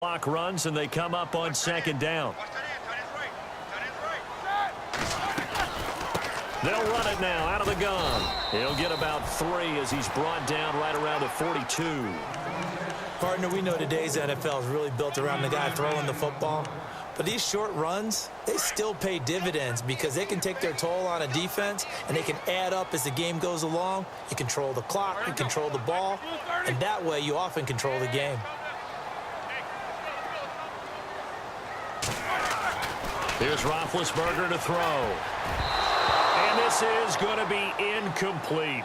Clock runs and they come up on second down. They'll run it now out of the gun. He'll get about 3 as he's brought down right around the 42. Partner, we know today's NFL is really built around the guy throwing the football. But these short runs, they still pay dividends because they can take their toll on a defense and they can add up as the game goes along. You control the clock, you control the ball, and that way you often control the game. Here's Roethlisberger to throw. And this is going to be incomplete.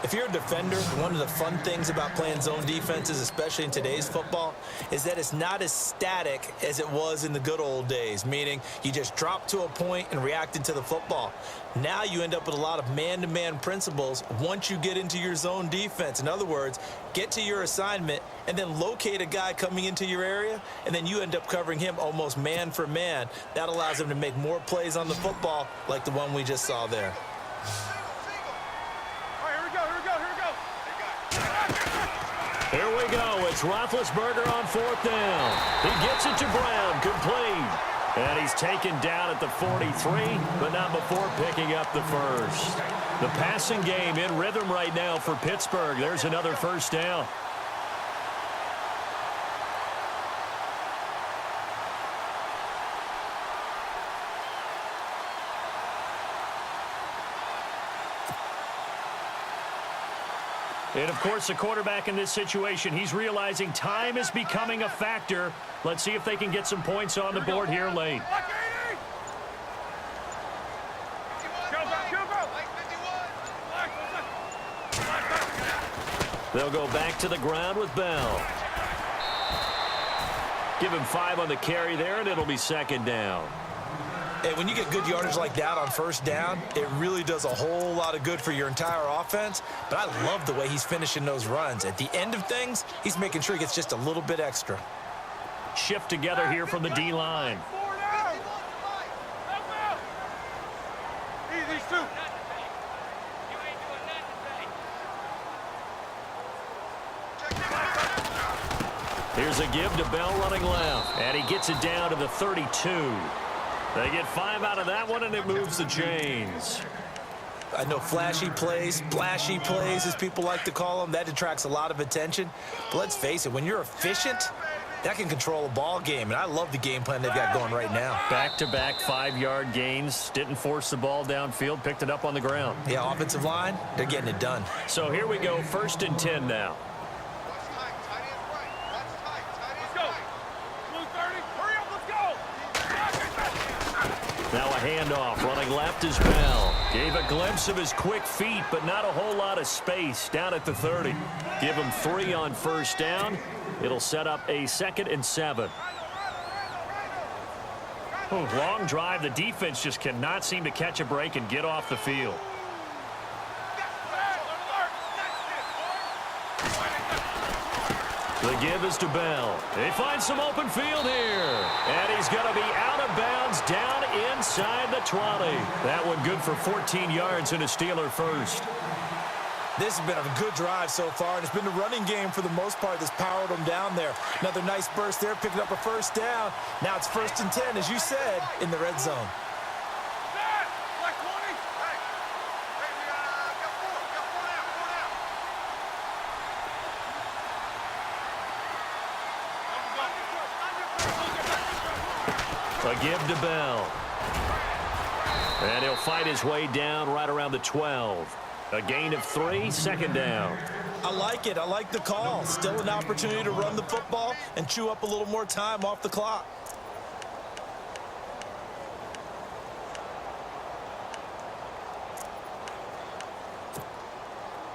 If you're a defender, one of the fun things about playing zone defenses, especially in today's football, is that it's not as static as it was in the good old days, meaning you just drop to a point and reacted to the football. Now you end up with a lot of man-to-man principles once you get into your zone defense. In other words, get to your assignment and then locate a guy coming into your area, and then you end up covering him almost man for man. That allows him to make more plays on the football like the one we just saw there. Here we go. It's Roethlisberger on 4th down. He gets it to Brown, complete. And he's taken down at the 43, but not before picking up the first. The passing game in rhythm right now for Pittsburgh. There's another first down. And, of course, the quarterback in this situation, he's realizing time is becoming a factor. Let's see if they can get some points on the board here late. They'll go back to the ground with Bell. Give him 5 on the carry there, and it'll be second down. And when you get good yardage like that on first down, it really does a whole lot of good for your entire offense. But I love the way he's finishing those runs. At the end of things, he's making sure he gets just a little bit extra. Shift together here from the D-line. Here's a give to Bell running left. And he gets it down to the 32. They get 5 out of that one, and it moves the chains. I know flashy plays, splashy plays, as people like to call them, that attracts a lot of attention. But let's face it, when you're efficient, that can control a ball game. And I love the game plan they've got going right now. Back-to-back 5-yard gains. Didn't force the ball downfield. Picked it up on the ground. Yeah, offensive line, they're getting it done. So here we go, 1st and 10 now. Now a handoff. Running left is Bell. Gave a glimpse of his quick feet, but not a whole lot of space down at the 30. Give him 3 on first down. It'll set up a 2nd and 7. Long drive. The defense just cannot seem to catch a break and get off the field. The give is to Bell. They find some open field here. And he's going to be out of bounds down inside the 20. That one good for 14 yards and a Steeler first. This has been a good drive so far, and it's been the running game for the most part that's powered them down there. Another nice burst there, picking up a first down. Now it's 1st and 10, as you said, in the red zone. A give to Bell. And he'll fight his way down right around the 12. A gain of 3, 2nd down. I like it. I like the call. Still an opportunity to run the football and chew up a little more time off the clock.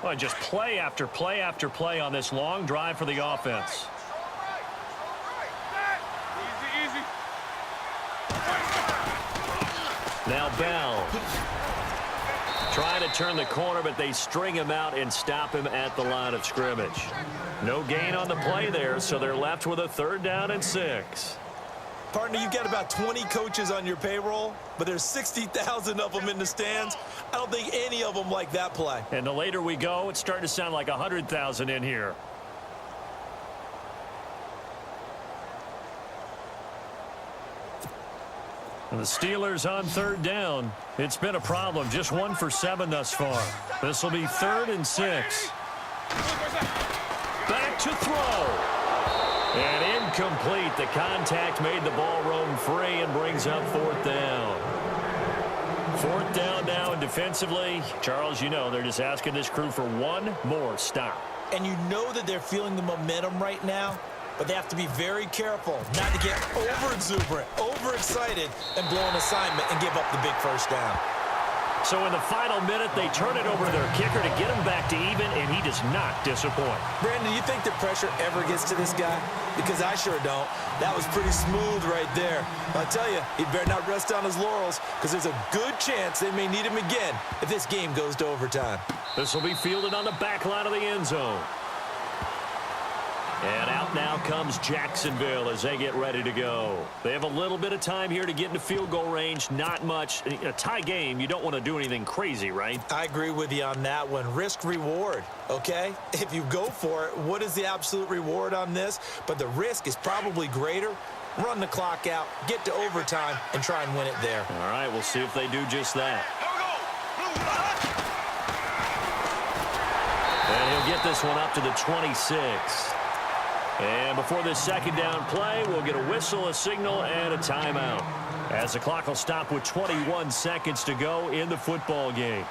Well, just play after play after play on this long drive for the offense. Now Bell trying to turn the corner, but they string him out and stop him at the line of scrimmage. No gain on the play there, so they're left with a 3rd down and 6. Partner, you've got about 20 coaches on your payroll, but there's 60,000 of them in the stands. I don't think any of them like that play. And the later we go, it's starting to sound like 100,000 in here. And the Steelers on third down. It's been a problem. Just 1 for 7 thus far. This will be 3rd and 6. Back to throw. And incomplete. The contact made the ball roam free and brings up 4th down. 4th down now, and defensively, Charles, you know, they're just asking this crew for one more stop. And you know that they're feeling the momentum right now, but they have to be very careful not to get over-exuberant, overexcited, and blow an assignment and give up the big first down. So in the final minute, they turn it over to their kicker to get him back to even, and he does not disappoint. Brandon, you think the pressure ever gets to this guy? Because I sure don't. That was pretty smooth right there. I'll tell you, he better not rest on his laurels, because there's a good chance they may need him again if this game goes to overtime. This will be fielded on the back line of the end zone. And out now comes Jacksonville as they get ready to go. They have a little bit of time here to get into field goal range. Not much. In a tie game, you don't want to do anything crazy, right? I agree with you on that one. Risk-reward, okay? If you go for it, what is the absolute reward on this? But the risk is probably greater. Run the clock out, get to overtime, and try and win it there. All right, we'll see if they do just that. And he'll get this one up to the 26. And before this second down play, we'll get a whistle, a signal, and a timeout, as the clock will stop with 21 seconds to go in the football game.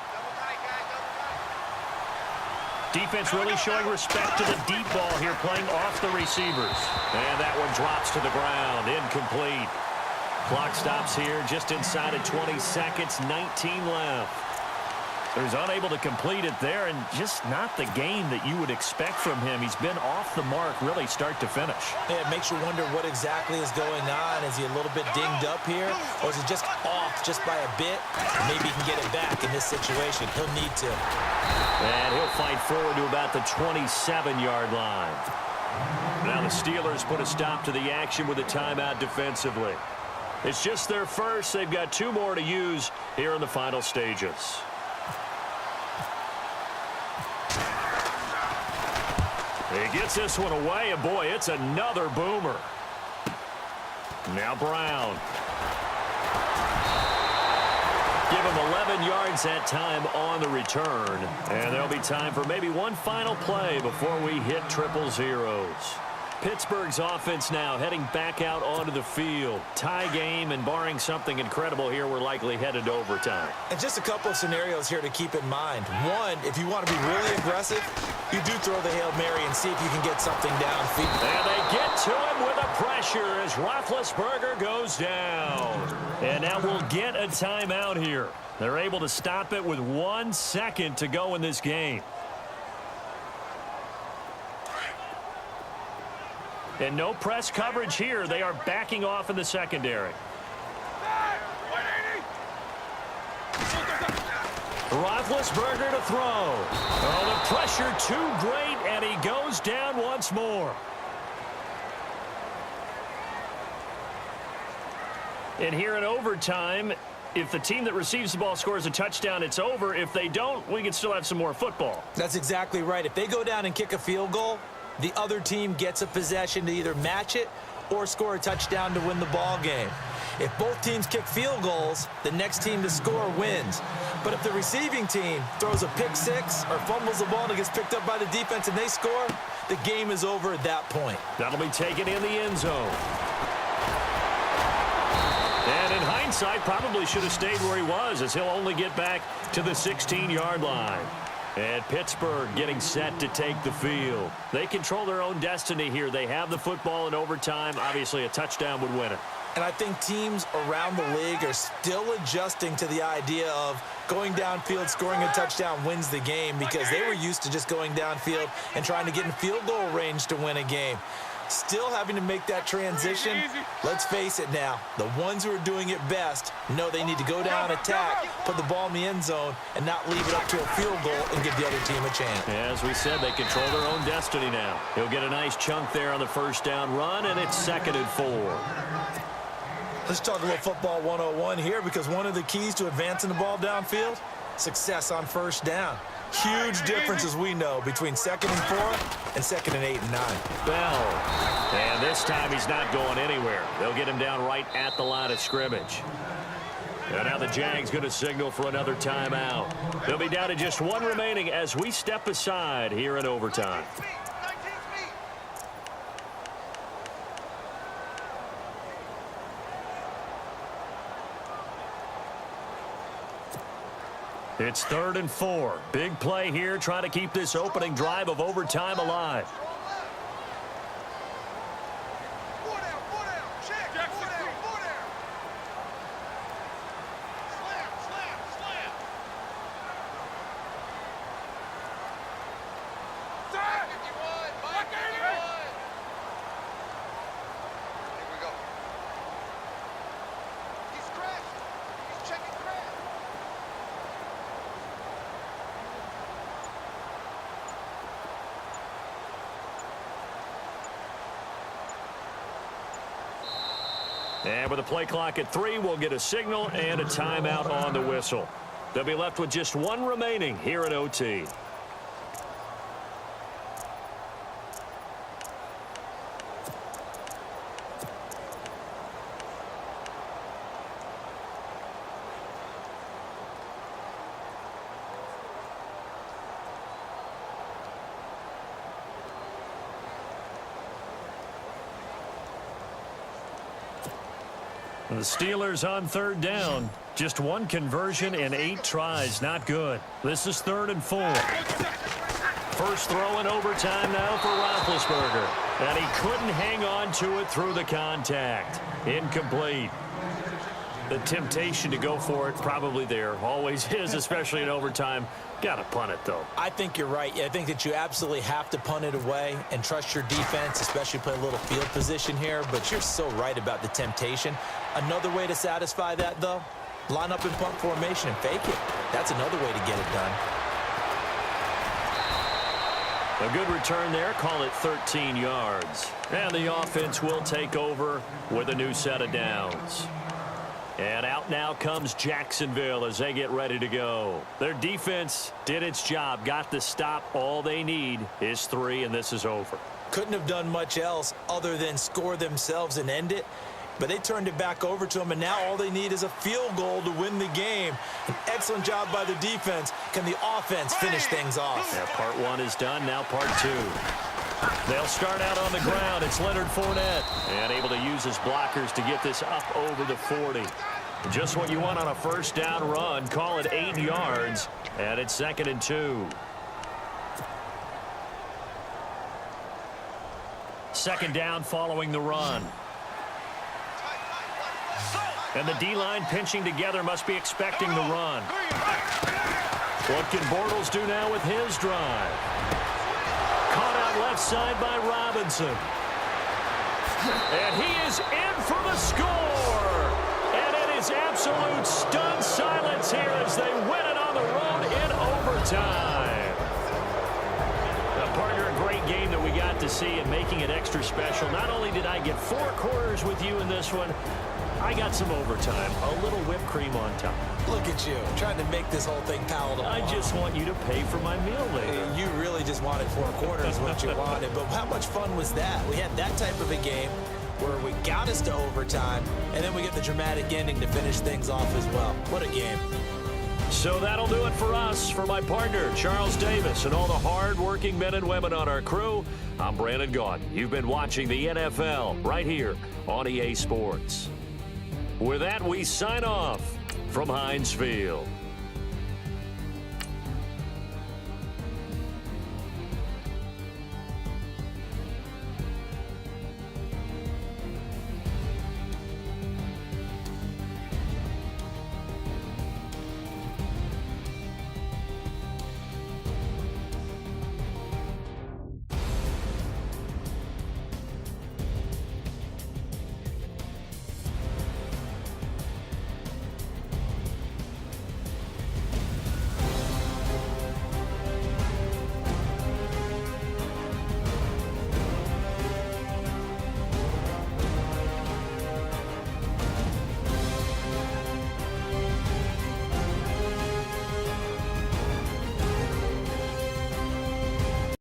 Defense really showing respect to the deep ball here, playing off the receivers. And that one drops to the ground, incomplete. Clock stops here just inside of 20 seconds, 19 left. So he's unable to complete it there, and just not the game that you would expect from him. He's been off the mark really start to finish. Yeah, it makes you wonder what exactly is going on. Is he a little bit dinged up here, or is it just off just by a bit? Maybe he can get it back in this situation. He'll need to. And he'll fight forward to about the 27-yard line. Now the Steelers put a stop to the action with a timeout defensively. It's just their first. They've got 2 more to use here in the final stages. He gets this one away, and boy, it's another boomer. Now Brown. Give him 11 yards that time on the return. And there'll be time for maybe one final play before we hit triple zeros. Pittsburgh's offense now heading back out onto the field. Tie game, and barring something incredible here, we're likely headed to overtime. And just a couple of scenarios here to keep in mind. One, if you want to be really aggressive, you do throw the Hail Mary and see if you can get something downfield. And they get to him with a pressure as Roethlisberger goes down. And now we'll get a timeout here. They're able to stop it with 1 second to go in this game. And no press coverage here. They are backing off in the secondary. Roethlisberger to throw. Oh, the pressure too great, and he goes down once more. And here in overtime, if the team that receives the ball scores a touchdown, it's over. If they don't, we can still have some more football. That's exactly right. If they go down and kick a field goal, the other team gets a possession to either match it or score a touchdown to win the ball game. If both teams kick field goals, the next team to score wins. But if the receiving team throws a pick six or fumbles the ball and it gets picked up by the defense and they score, the game is over at that point. That'll be taken in the end zone. And in hindsight, probably should have stayed where he was, as he'll only get back to the 16-yard line. And Pittsburgh getting set to take the field. They control their own destiny here. They have the football in overtime. Obviously, a touchdown would win it. And I think teams around the league are still adjusting to the idea of going downfield, scoring a touchdown wins the game, because they were used to just going downfield and trying to get in field goal range to win a game. Still having to make that transition. Let's face it now, the ones who are doing it best know they need to go down, attack, put the ball in the end zone, and not leave it up to a field goal and give the other team a chance. As we said, they control their own destiny now. He'll get a nice chunk there on the first down run, and it's 2nd and 4. Let's talk a little football 101 here, because one of the keys to advancing the ball downfield, success on first down. Huge difference, as we know, between 2nd and 4 and 2nd and 8 and 9. Bell. And this time he's not going anywhere. They'll get him down right at the line of scrimmage. And now the Jags going to signal for another timeout. They'll be down to just one remaining as we step aside here in overtime. It's 3rd and 4. Big play here, trying to keep this opening drive of overtime alive. And with a play clock at 3, we'll get a signal and a timeout on the whistle. They'll be left with just one remaining here at OT. The Steelers on 3rd down. Just one conversion in 8 tries. Not good. This is 3rd and 4. First throw in overtime now for Roethlisberger. And he couldn't hang on to it through the contact. Incomplete. The temptation to go for it probably there. Always is, especially in overtime. Got to punt it, though. I think you're right. I think that you absolutely have to punt it away and trust your defense, especially play a little field position here. But you're so right about the temptation. Another way to satisfy that, though, line up in punt formation and fake it. That's another way to get it done. A good return there. Call it 13 yards. And the offense will take over with a new set of downs. And out now comes Jacksonville as they get ready to go. Their defense did its job, got the stop. All they need is 3, and this is over. Couldn't have done much else other than score themselves and end it. But they turned it back over to them, and now all they need is a field goal to win the game. An excellent job by the defense. Can the offense finish things off? Yeah, part 1 is done, now part 2. They'll start out on the ground. It's Leonard Fournette. And able to use his blockers to get this up over the 40. Just what you want on a first down run. Call it 8 yards. And it's 2nd and 2. 2nd down following the run. And the D-line pinching together, must be expecting the run. What can Bortles do now with his drive? Caught out left side by Robinson. And he is in for the score. And it is absolute stunned silence here as they win it on the road in overtime. Partner, a great game that we got to see and making it extra special. Not only did I get 4 quarters with you in this one, I got some overtime, a little whipped cream on top. Look at you, trying to make this whole thing palatable. I just want you to pay for my meal later. You really just wanted 4 quarters what you wanted, but how much fun was that? We had that type of a game where we got us to overtime, and then we get the dramatic ending to finish things off as well. What a game. So that'll do it for us. For my partner, Charles Davis, and all the hard-working men and women on our crew, I'm Brandon Gaudin. You've been watching the NFL right here on EA Sports. With that, we sign off from Heinz Field.